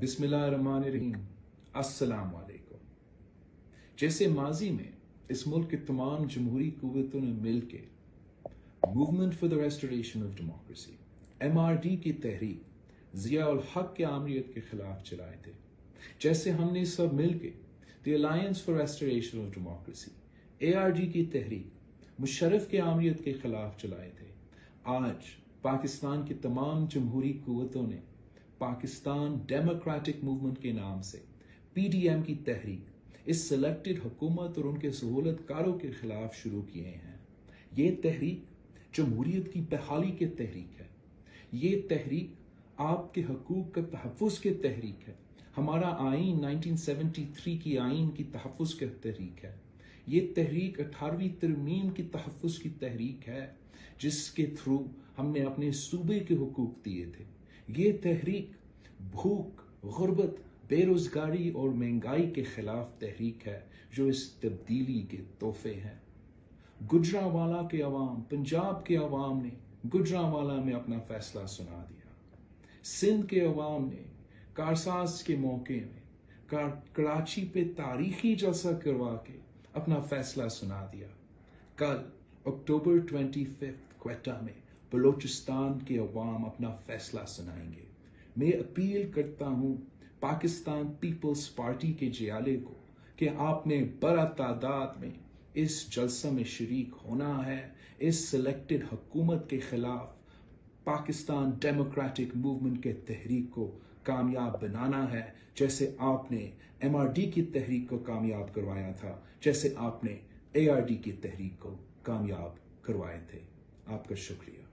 بسم اللہ الرحمن الرحیم، السلام علیکم۔ جیسے ماضی میں اس ملک کے تمام جمہوری قوتوں نے مل کے movement for the restoration of democracy MRD کی تحریک ضیاء الحق کے آمریت کے خلاف چلائے تھے، جیسے ہم نے سب مل کے the alliance for restoration of democracy ARD کی تحریک مشرف کے آمریت کے خلاف چلائے تھے، آج پاکستان کی تمام جمہوری قوتوں نے پاکستان ڈیموکریٹک موومنٹ کے نام سے PDM کی تحریک اس سلیکٹڈ حکومت اور ان کے سہولت کاروں کے خلاف شروع کیے ہیں۔ یہ تحریک جمہوریت کی بحالی کی تحریک ہے، یہ تحریک آپ کے حقوق کا تحفظ کی تحریک ہے، ہمارا آئین 1973 کی آئین کی تحفظ کی تحریک ہے، یہ تحریک 18ویں ترمیم کی تحفظ کی تحریک ہے جس کے تھرو ہم نے اپنے صوبے کے حقوق دیے تھے۔ یہ تحریک بھوک، غربت، بے روزگاری اور مہنگائی کے خلاف تحریک ہے جو اس تبدیلی کے تحفے ہیں۔ گجرانوالہ کے عوام، پنجاب کے عوام نے گجرانوالہ میں اپنا فیصلہ سنا دیا، سندھ کے عوام نے کارساز کے موقع میں کراچی پہ تاریخی جلسہ کروا کے اپنا فیصلہ سنا دیا۔ کل اکتوبر 25 کوئٹہ میں بلوچستان کے عوام اپنا فیصلہ سنائیں گے۔ میں اپیل کرتا ہوں پاکستان پیپلز پارٹی کے جیالے کو کہ آپ نے بڑا تعداد میں اس جلسہ میں شریک ہونا ہے، اس سلیکٹڈ حکومت کے خلاف پاکستان ڈیموکریٹک موومنٹ کے تحریک کو کامیاب بنانا ہے، جیسے آپ نے MRD کی تحریک کو کامیاب کروایا تھا، جیسے آپ نے ARD کی تحریک کو کامیاب کروائے تھے۔ آپ کا شکریہ۔